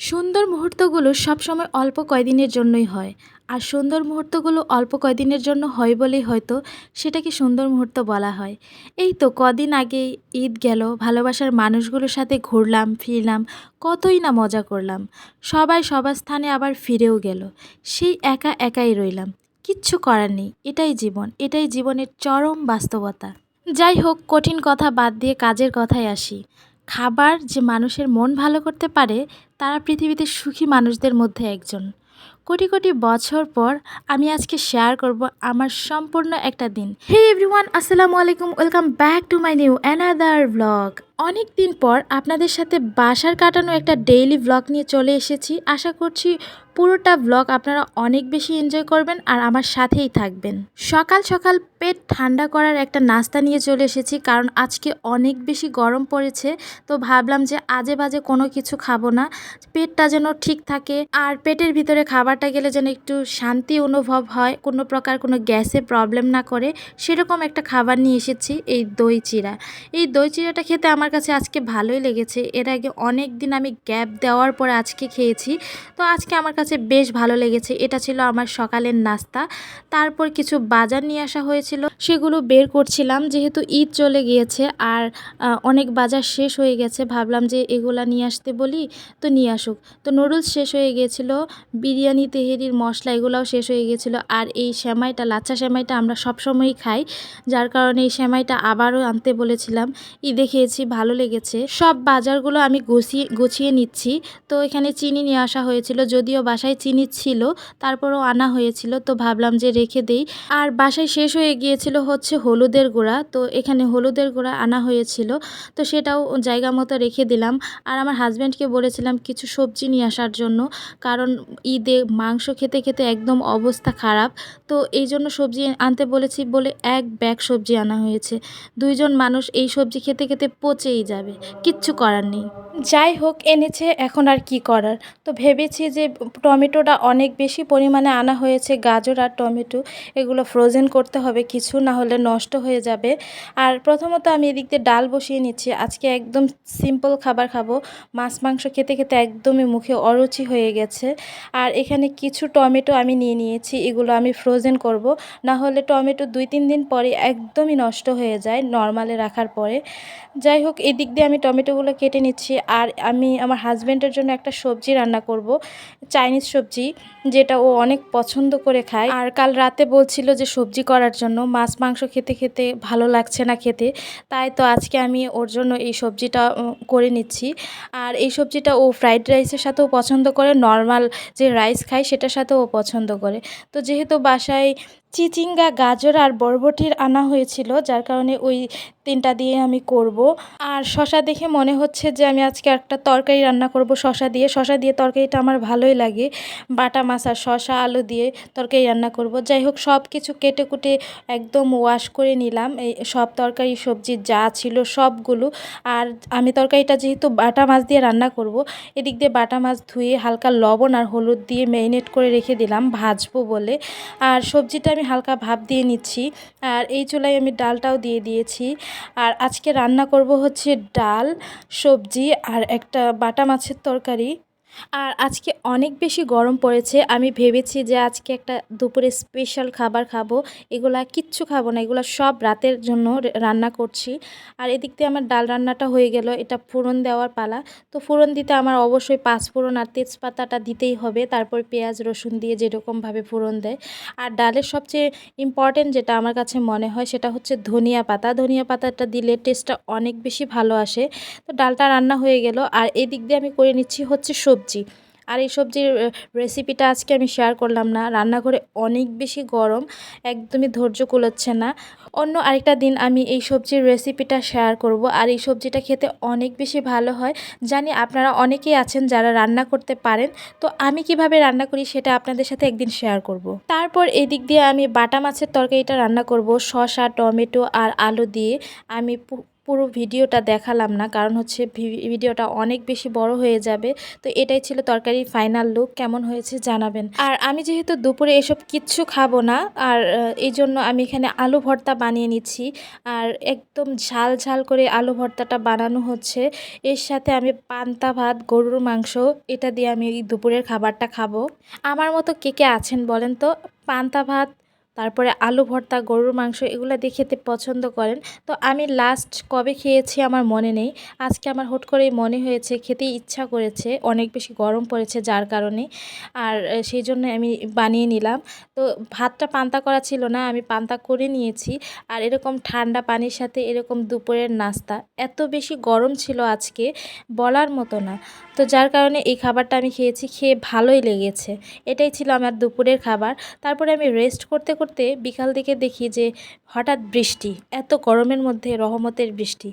সুন্দর মুহূর্তগুলো সবসময় অল্প কয়দিনের জন্যই হয়। আর সুন্দর মুহূর্তগুলো অল্প কয়দিনের জন্য হয় বলেই হয়তো সেটাকে সুন্দর মুহূর্ত বলা হয়। এই তো কদিন আগেই ঈদ গেল, ভালোবাসার মানুষগুলোর সাথে ঘুরলাম, ফিরলাম, কতই না মজা করলাম। সবাই সবার স্থানে আবার ফিরেও গেল। সেই একা একাই রইলাম। কিচ্ছু করার নেই। এটাই জীবন, এটাই জীবনের চরম বাস্তবতা। যাই হোক, কঠিন কথা বাদ দিয়ে কাজের কথায় আসি। খাবার যে মানুষের মন ভালো করতে পারে, তারা পৃথিবীতে সুখী মানুষদের মধ্যে একজন। কোটি কোটি বছর পর আমি আজকে শেয়ার করব আমার সম্পূর্ণ একটা দিন। হে এভরিওয়ান, আসসালামু আলাইকুম, welcome back to my new another blog. অনেক দিন পর আপনাদের সাথে বাসার কাটানো একটা ডেইলি ব্লগ নিয়ে চলে এসেছি। আশা করছি পুরোটা ব্লগ আপনারা অনেক বেশি এনজয় করবেন আর আমার সাথেই থাকবেন। সকাল সকাল পেট ঠান্ডা করার একটা নাস্তা নিয়ে চলে এসেছি, কারণ আজকে অনেক বেশি গরম পড়েছে। তো ভাবলাম যে আজে বাজে কোনো কিছু খাবো না, পেটটা যেন ঠিক থাকে আর পেটের ভিতরে খাবারটা গেলে যেন একটু শান্তি অনুভব হয়, কোনো প্রকার কোনো গ্যাসে প্রবলেম না করে, সেরকম একটা খাবার নিয়ে এসেছি, এই দই চিড়া। এই দই চিড়াটা খেতে আমার কাছে আজকে ভালোই লেগেছে। এর আগে অনেক দিন আমি গ্যাপ দেওয়ার পরে আজকে খেয়েছি, তো আজকে আমার কাছে বেশ ভালো লেগেছে। এটা ছিল আমার সকালের নাস্তা। তারপর কিছু বাজার নিয়ে আসা হয়েছিল, সেগুলো বের করছিলাম, যেহেতু ঈদ চলে গিয়েছে আর অনেক বাজার শেষ হয়ে গেছে। ভাবলাম যে এগুলা নিয়ে আসতে বলি, তো নিয়ে আসুক। তো নুডলস শেষ হয়ে গিয়েছিল, বিরিয়ানি তেহেরির মশলা এগুলাও শেষ হয়ে গিয়েছিল। আর এই সেমাইটা, লাচ্ছা সেমাইটা আমরা সবসময়ই খাই, যার কারণে এই সেমাইটা আবারও আনতে বলেছিলাম। ঈদে খেয়েছি, ভালো লেগেছে। সব বাজারগুলো আমি গুছিয়ে নিচ্ছি। তো এখানে চিনি নিয়ে আসা হয়েছিল, যদিও বাসায় চিনি ছিল, তারপরেও আনা হয়েছিল, তো ভাবলাম যে রেখে দেই। আর বাসায় শেষ হয়ে গিয়েছিল হচ্ছে হলুদের গুঁড়া, তো এখানে হলুদের গুঁড়া আনা হয়েছিল, তো সেটাও জায়গা মতো রেখে দিলাম। আর আমার হাজব্যান্ডকে বলেছিলাম কিছু সবজি নিয়ে আসার জন্য, কারণ ঈদে মাংস খেতে খেতে একদম অবস্থা খারাপ। তো এই জন্য সবজি আনতে বলেছি বলে এক ব্যাগ সবজি আনা হয়েছে। দুইজন মানুষ এই সবজি খেতে খেতে পচেই যাবে, কিচ্ছু করার নেই। যাই হোক, এনেছে, এখন আর কি করার। তো ভেবেছি যে টমেটোটা অনেক বেশি পরিমাণে আনা হয়েছে, গাজর আর টমেটো, এগুলো ফ্রোজেন করতে হবে কিছু, না হলে নষ্ট হয়ে যাবে। আর প্রথমত আমি এদিক দিয়ে ডাল বসিয়ে নিচ্ছি। আজকে একদম সিম্পল খাবার খাবো, মাছ মাংস খেতে খেতে একদমই মুখে অরুচি হয়ে গেছে। আর এখানে কিছু টমেটো আমি নিয়ে নিয়েছি, এগুলো আমি ফ্রোজেন করব, না হলে টমেটো 2-3 দিন পরে একদমই নষ্ট হয়ে যায় নর্মালে রাখার পরে। যাই হোক, এদিক দিয়ে আমি টমেটোগুলো কেটে নিচ্ছি। আর আমি আমার হাজব্যান্ডের জন্য একটা সবজি রান্না করব, চাইনিজ সবজি, যেটা ও অনেক পছন্দ করে খায়। আর কাল রাতে বলছিল যে সবজি করার জন্য, মাছ মাংস খেতে খেতে ভালো লাগছে না খেতে, তাই তো আজকে আমি ওর জন্য এই সবজিটা করে নিচ্ছি। আর এই সবজিটা ও ফ্রাইড রাইসের সাথেও পছন্দ করে, নর্মাল যে রাইস খায় সেটার সাথেও ও পছন্দ করে। তো যেহেতু বাসায় চিচিঙ্গা, গাজর আর বরবটির আনা হয়েছিল, যার কারণে ওই 3টা দিয়ে আমি করব। আর শশা দেখে মনে হচ্ছে যে আমি আজকে একটা তরকারি রান্না করব শশা দিয়ে। শশা দিয়ে তরকারিটা আমার ভালোই লাগে, বাটা মাছ আর শশা আলু দিয়ে তরকারি রান্না করব। যাই হোক, সব কিছু কেটে কুটে একদম ওয়াশ করে নিলাম, এই সব তরকারি সবজি যা ছিল সবগুলো। আর আমি তরকারিটা যেহেতু বাটা মাছ দিয়ে রান্না করব, এদিক দিয়ে বাটা মাছ ধুয়ে হালকা লবণ আর হলুদ দিয়ে ম্যারিনেট করে রেখে দিলাম ভাজবো বলে। আর সবজিটা আমি হালকা ভাপ দিয়ে নিচ্ছি। আর এই চুলায় আমি ডালটাও দিয়ে দিয়েছি। আর আজকে রান্না করব হচ্ছে ডাল, সবজি আর একটা বাটা মাছের তরকারি। আর আজকে অনেক বেশি গরম পড়েছে, আমি ভেবেছি যে আজকে একটা দুপুরে স্পেশাল খাবার খাবো। এগুলা কিচ্ছু খাবো না, এগুলো সব রাতের জন্য রান্না করছি। আর এদিক দিয়ে আমার ডাল রান্নাটা হয়ে গেল, এটা ফোড়ন দেওয়ার পালা। তো ফোড়ন দিতে আমার অবশ্যই 5 ফোড়ন আর তেজপাতাটা দিতেই হবে, তারপর পেঁয়াজ রসুন দিয়ে যেরকমভাবে ফোড়ন দেয়। আর ডালের সবচেয়ে ইম্পর্টেন্ট যেটা আমার কাছে মনে হয় সেটা হচ্ছে ধনিয়া পাতা। ধনিয়া পাতাটা দিলে টেস্টটা অনেক বেশি ভালো আসে। তো ডালটা রান্না হয়ে গেল। আর এই দিক দিয়ে আমি করে নিচ্ছি হচ্ছে সবজি। আর এই সবজির রেসিপিটা আজকে আমি শেয়ার করলাম না, রান্নাঘরে অনেক বেশি গরম, একদমই ধৈর্য কুলাচ্ছে না। অন্য আরেকটা দিন আমি এই সবজির রেসিপিটা শেয়ার করব। আর এই সবজিটা খেতে অনেক বেশি ভালো হয়। জানি আপনারা অনেকেই আছেন যারা রান্না করতে পারেন, তো আমি কিভাবে রান্না করি সেটা আপনাদের সাথে একদিন শেয়ার করব। তারপর এদিক দিয়ে আমি বাটা মাছের তরকারিটা রান্না করব, শসা, টমেটো আর আলু দিয়ে। আমি পুরো ভিডিওটা দেখালাম না, কারণ হচ্ছে ভিডিওটা অনেক বেশি বড় হয়ে যাবে। তো এটাই ছিল তরকারির ফাইনাল লুক। কেমন হয়েছে জানাবেন। আর আমি যেহেতু দুপুরে এসব কিচ্ছু খাবো না, আর এই জন্য আমি এখানে আলু ভর্তা বানিয়ে নিচ্ছি। আর একদম ঝাল ঝাল করে আলু ভর্তাটা বানানো হচ্ছে। এর সাথে আমি পান্তা ভাত, গরুর মাংস, এটা দিয়ে আমি এই দুপুরের খাবারটা খাবো। আমার মতো কে কে আছেন বলেন তো, পান্তা ভাত, তারপরে আলু ভর্তা, গরুর মাংস এগুলো দিয়ে খেতে পছন্দ করেন? তো আমি লাস্ট কবে খেয়েছি আমার মনে নেই। আজকে আমার হুট করেই মনে হয়েছে, খেতে ইচ্ছা করেছে, অনেক বেশি গরম পড়েছে যার কারণে। আর সেই জন্য আমি বানিয়ে নিলাম। তো ভাতটা পান্তা করা ছিল না, আমি পান্তা করে নিয়েছি। আর এরকম ঠান্ডা পানির সাথে এরকম দুপুরের নাস্তা, এত বেশি গরম ছিল আজকে বলার মতো না। তো যার কারণে এই খাবারটা আমি খেয়েছি, খেয়ে ভালোই লেগেছে। এটাই ছিল আমার দুপুরের খাবার। তারপরে আমি রেস্ট করতে করতে বিকাল দিকে দেখি যে হঠাৎ বৃষ্টি, এত গরমের মধ্যে রহমতের বৃষ্টি।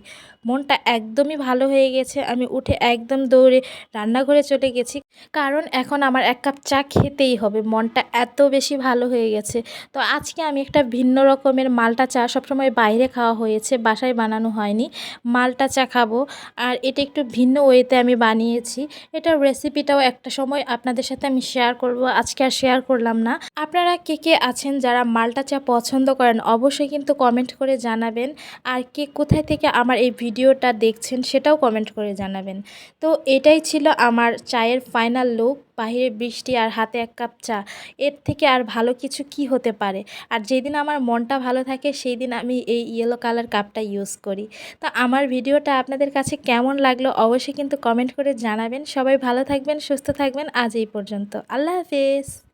মনটা একদমই ভালো হয়ে গেছে। আমি উঠে একদম দৌড়ে রান্নাঘরে চলে গেছি, কারণ এখন আমার এক কাপ চা খেতেই হবে। মনটা এত বেশি ভালো হয়ে গেছে। তো আজকে আমি একটা ভিন্ন রকমের মাল্টা চা, সবসময় বাইরে খাওয়া হয়েছে, বাসায় বানানো হয়নি। মাল্টা চা খাবো, আর এটা একটু ভিন্ন ওয়েতে আমি বানিয়েছি। এটার রেসিপিটাও একটা সময় আপনাদের সাথে আমি শেয়ার করব, আজকে আর শেয়ার করলাম না। আপনারা কে কে আছেন যারা মাল্টা চা পছন্দ করেন অবশ্যই কিন্তু কমেন্ট করে জানাবেন। আর কে কোথায় থেকে আমার এই ভিডিওটা দেখছেন সেটাও কমেন্ট করে জানাবেন। তো এটাই ছিল আমার চায়ের ফাইনাল লুক। বাহিরে বৃষ্টি আর হাতে এক কাপ চা, এর থেকে আর ভালো কিছু কি হতে পারে। আর যেদিন আমার মনটা ভালো থাকে সেই দিন আমি এই ইয়েলো কালার কাপটা ইউজ করি। তো আমার ভিডিওটা আপনাদের কাছে কেমন লাগলো অবশ্যই কিন্তু কমেন্ট করে জানাবেন। সবাই ভালো থাকবেন, সুস্থ থাকবেন। আজ এই পর্যন্ত, আল্লাহ হাফেজ।